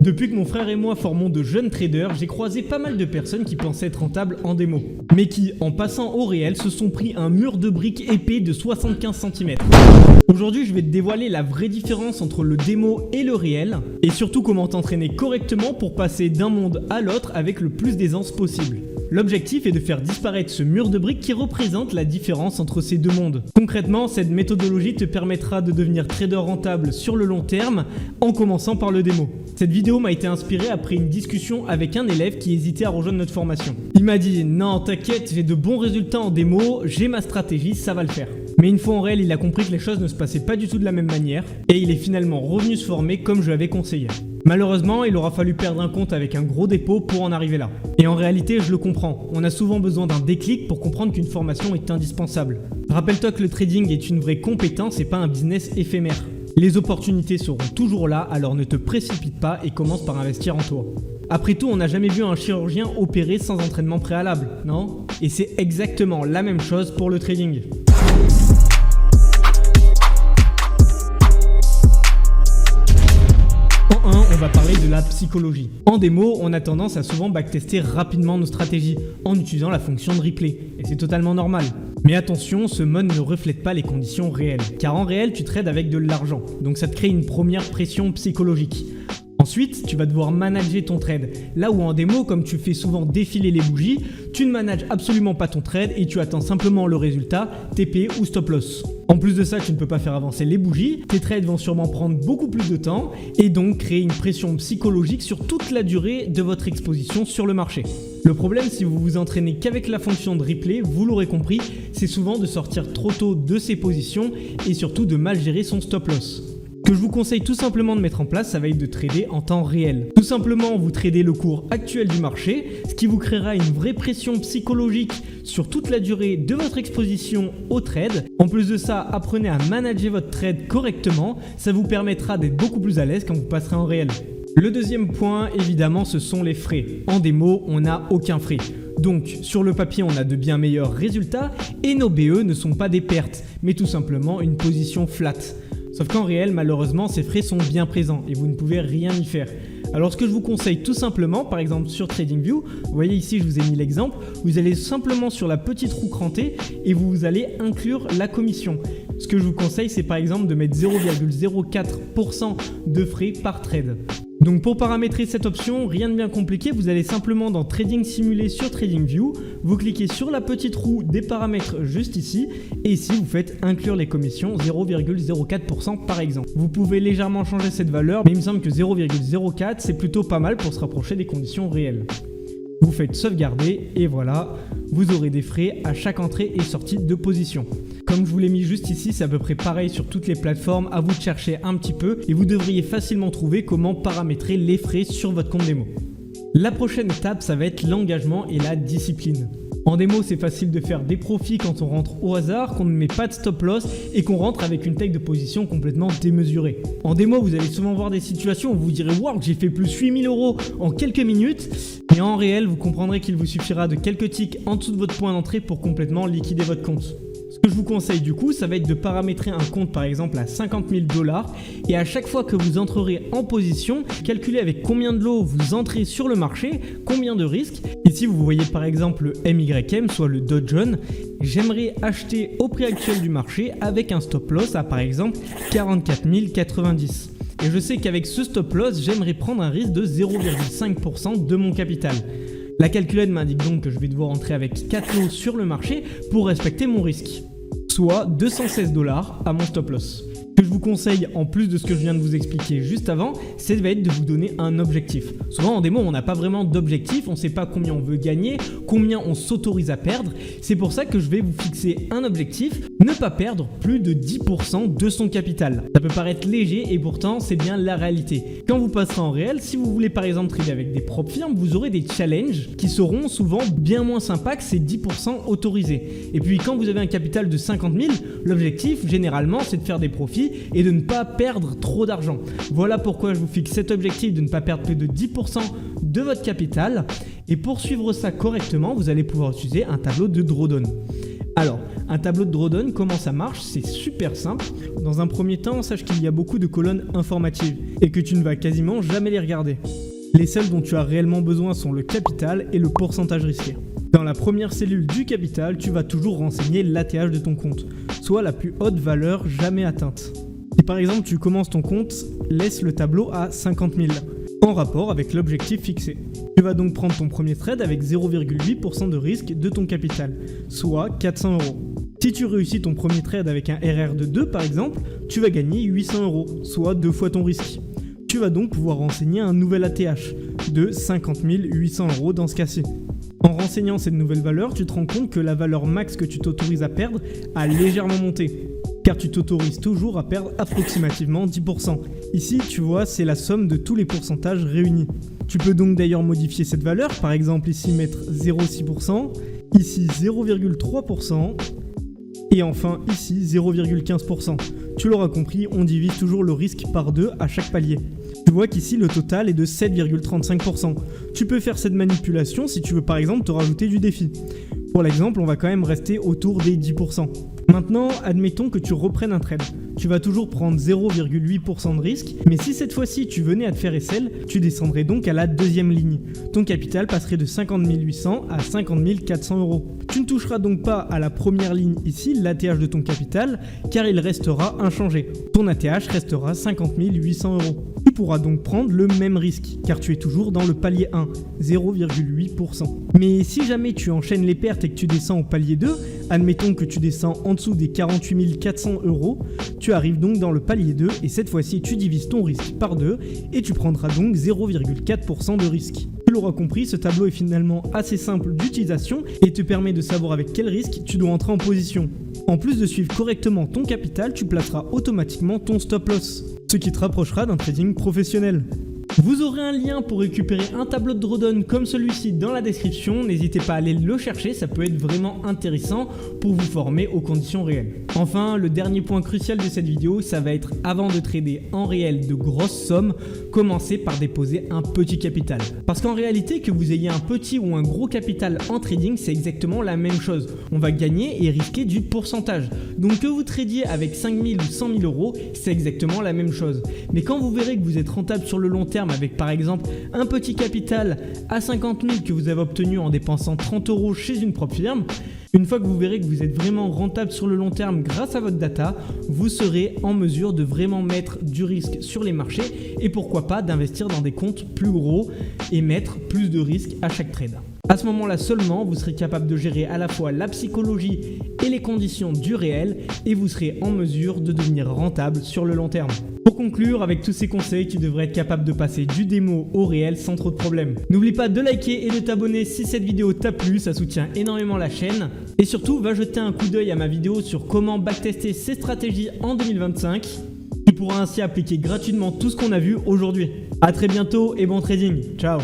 Depuis que mon frère et moi formons de jeunes traders, j'ai croisé pas mal de personnes qui pensaient être rentables en démo, mais qui, en passant au réel, se sont pris un mur de briques épais de 75 cm. Aujourd'hui, je vais te dévoiler la vraie différence entre le démo et le réel, et surtout comment t'entraîner correctement pour passer d'un monde à l'autre avec le plus d'aisance possible. L'objectif est de faire disparaître ce mur de briques qui représente la différence entre ces deux mondes. Concrètement, cette méthodologie te permettra de devenir trader rentable sur le long terme en commençant par le démo. Cette vidéo m'a été inspirée après une discussion avec un élève qui hésitait à rejoindre notre formation. Il m'a dit « Non, t'inquiète, j'ai de bons résultats en démo, j'ai ma stratégie, ça va le faire ». Mais une fois en réel, il a compris que les choses ne se passaient pas du tout de la même manière et il est finalement revenu se former comme je l'avais conseillé. Malheureusement, il aura fallu perdre un compte avec un gros dépôt pour en arriver là. Et en réalité, je le comprends. On a souvent besoin d'un déclic pour comprendre qu'une formation est indispensable. Rappelle-toi que le trading est une vraie compétence et pas un business éphémère. Les opportunités seront toujours là, alors ne te précipite pas et commence par investir en toi. Après tout, on n'a jamais vu un chirurgien opérer sans entraînement préalable, non? Et c'est exactement la même chose pour le trading. On va parler de la psychologie. En démo, on a tendance à souvent backtester rapidement nos stratégies en utilisant la fonction de replay, et c'est totalement normal. Mais attention, ce mode ne reflète pas les conditions réelles, car en réel, tu trades avec de l'argent, donc ça te crée une première pression psychologique. Ensuite, tu vas devoir manager ton trade. Là où en démo, comme tu fais souvent défiler les bougies, tu ne manages absolument pas ton trade et tu attends simplement le résultat, TP ou stop loss. En plus de ça, tu ne peux pas faire avancer les bougies, tes trades vont sûrement prendre beaucoup plus de temps et donc créer une pression psychologique sur toute la durée de votre exposition sur le marché. Le problème, si vous vous entraînez qu'avec la fonction de replay, vous l'aurez compris, c'est souvent de sortir trop tôt de ses positions et surtout de mal gérer son stop loss. Ce que je vous conseille tout simplement de mettre en place, ça va être de trader en temps réel. Tout simplement, vous tradez le cours actuel du marché, ce qui vous créera une vraie pression psychologique sur toute la durée de votre exposition au trade. En plus de ça, apprenez à manager votre trade correctement, ça vous permettra d'être beaucoup plus à l'aise quand vous passerez en réel. Le deuxième point, évidemment, ce sont les frais. En démo, on n'a aucun frais. Donc, sur le papier, on a de bien meilleurs résultats et nos BE ne sont pas des pertes, mais tout simplement une position flat. Sauf qu'en réel, malheureusement, ces frais sont bien présents et vous ne pouvez rien y faire. Alors ce que je vous conseille tout simplement, par exemple sur TradingView, vous voyez ici je vous ai mis l'exemple, vous allez simplement sur la petite roue crantée et vous allez inclure la commission. Ce que je vous conseille, c'est par exemple de mettre 0,04% de frais par trade. Donc pour paramétrer cette option, rien de bien compliqué, vous allez simplement dans Trading Simulé sur TradingView, vous cliquez sur la petite roue des paramètres juste ici, et ici vous faites inclure les commissions 0,04% par exemple. Vous pouvez légèrement changer cette valeur, mais il me semble que 0,04 c'est plutôt pas mal pour se rapprocher des conditions réelles. Vous faites sauvegarder et voilà, vous aurez des frais à chaque entrée et sortie de position. Comme je vous l'ai mis juste ici, c'est à peu près pareil sur toutes les plateformes, à vous de chercher un petit peu et vous devriez facilement trouver comment paramétrer les frais sur votre compte démo. La prochaine étape, ça va être l'engagement et la discipline. En démo, c'est facile de faire des profits quand on rentre au hasard, qu'on ne met pas de stop loss et qu'on rentre avec une taille de position complètement démesurée. En démo, vous allez souvent voir des situations où vous direz « Waouh, j'ai fait plus 8000 € en quelques minutes ». Mais en réel, vous comprendrez qu'il vous suffira de quelques ticks en dessous de votre point d'entrée pour complètement liquider votre compte. Ce que je vous conseille du coup, ça va être de paramétrer un compte par exemple à 50 000 $ et à chaque fois que vous entrerez en position, calculez avec combien de lots vous entrez sur le marché, combien de risques. Ici vous voyez par exemple le MYM, soit le Dow Jones. J'aimerais acheter au prix actuel du marché avec un stop loss à par exemple 44 090. Et je sais qu'avec ce stop loss, j'aimerais prendre un risque de 0,5% de mon capital. La calculette m'indique donc que je vais devoir entrer avec 4 lots sur le marché pour respecter mon risque, soit 216 $ à mon stop loss. Ce que je vous conseille, en plus de ce que je viens de vous expliquer juste avant, c'est de vous donner un objectif. Souvent en démo, on n'a pas vraiment d'objectif, on ne sait pas combien on veut gagner, combien on s'autorise à perdre. C'est pour ça que je vais vous fixer un objectif, ne pas perdre plus de 10% de son capital. Ça peut paraître léger et pourtant c'est bien la réalité. Quand vous passerez en réel, si vous voulez par exemple trader avec des propres firmes, vous aurez des challenges qui seront souvent bien moins sympas que ces 10% autorisés. Et puis quand vous avez un capital de 50 000, l'objectif généralement c'est de faire des profits et de ne pas perdre trop d'argent. Voilà pourquoi je vous fixe cet objectif de ne pas perdre plus de 10% de votre capital. Et pour suivre ça correctement, vous allez pouvoir utiliser un tableau de drawdown. Alors, Un tableau de drawdown, comment ça marche? C'est super simple. Dans un premier temps, sache qu'il y a beaucoup de colonnes informatives et que tu ne vas quasiment jamais les regarder. Les seules dont tu as réellement besoin sont le capital et le pourcentage risqué. Dans la première cellule du capital, tu vas toujours renseigner l'ATH de ton compte, soit la plus haute valeur jamais atteinte. Si par exemple tu commences ton compte, laisse le tableau à 50 000, en rapport avec l'objectif fixé. Tu vas donc prendre ton premier trade avec 0,8% de risque de ton capital, soit 400 €. Si tu réussis ton premier trade avec un RR de 2 par exemple, tu vas gagner 800 €, soit 2 fois ton risque. Tu vas donc pouvoir renseigner un nouvel ATH de 50 800 € dans ce cas-ci. En renseignant cette nouvelle valeur, tu te rends compte que la valeur max que tu t'autorises à perdre a légèrement monté, car tu t'autorises toujours à perdre approximativement 10%. Ici, tu vois, c'est la somme de tous les pourcentages réunis. Tu peux donc d'ailleurs modifier cette valeur, par exemple ici mettre 0,6%, ici 0,3%, et enfin ici 0,15%. Tu l'auras compris, on divise toujours le risque par 2 à chaque palier. Tu vois qu'ici le total est de 7,35%. Tu peux faire cette manipulation si tu veux par exemple te rajouter du défi. Pour l'exemple, on va quand même rester autour des 10%. Maintenant, admettons que tu reprennes un trade. Tu vas toujours prendre 0,8% de risque, mais si cette fois-ci tu venais à te faire SL, tu descendrais donc à la deuxième ligne. Ton capital passerait de 50 800 à 50 400 €. Tu ne toucheras donc pas à la première ligne ici, l'ATH de ton capital, car il restera inchangé. Ton ATH restera 50 800 €. Tu pourras donc prendre le même risque, car tu es toujours dans le palier 1, 0,8%. Mais si jamais tu enchaînes les pertes et que tu descends au palier 2, admettons que tu descends en dessous des 48 400 €, tu arrives donc dans le palier 2 et cette fois-ci tu divises ton risque par 2 et tu prendras donc 0,4% de risque. Tu l'auras compris, ce tableau est finalement assez simple d'utilisation et te permet de savoir avec quel risque tu dois entrer en position. En plus de suivre correctement ton capital, tu placeras automatiquement ton stop loss, ce qui te rapprochera d'un trading professionnel. Vous aurez un lien pour récupérer un tableau de drawdown comme celui-ci dans la description, n'hésitez pas à aller le chercher, ça peut être vraiment intéressant pour vous former aux conditions réelles. Enfin, le dernier point crucial de cette vidéo, ça va être avant de trader en réel de grosses sommes, commencez par déposer un petit capital. Parce qu'en réalité, que vous ayez un petit ou un gros capital en trading, c'est exactement la même chose. On va gagner et risquer du pourcentage. Donc que vous tradiez avec 5 000 ou 100 000 €, c'est exactement la même chose. Mais quand vous verrez que vous êtes rentable sur le long terme avec par exemple un petit capital à 50 000 que vous avez obtenu en dépensant 30 € chez une propre firme, une fois que vous verrez que vous êtes vraiment rentable sur le long terme grâce à votre data, vous serez en mesure de vraiment mettre du risque sur les marchés et pourquoi pas d'investir dans des comptes plus gros et mettre plus de risques à chaque trade. À ce moment-là seulement, vous serez capable de gérer à la fois la psychologie et les conditions du réel et vous serez en mesure de devenir rentable sur le long terme. Pour conclure, avec tous ces conseils, tu devrais être capable de passer du démo au réel sans trop de problèmes. N'oublie pas de liker et de t'abonner si cette vidéo t'a plu, ça soutient énormément la chaîne. Et surtout, va jeter un coup d'œil à ma vidéo sur comment backtester ses stratégies en 2025. Tu pourras ainsi appliquer gratuitement tout ce qu'on a vu aujourd'hui. A très bientôt et bon trading, ciao.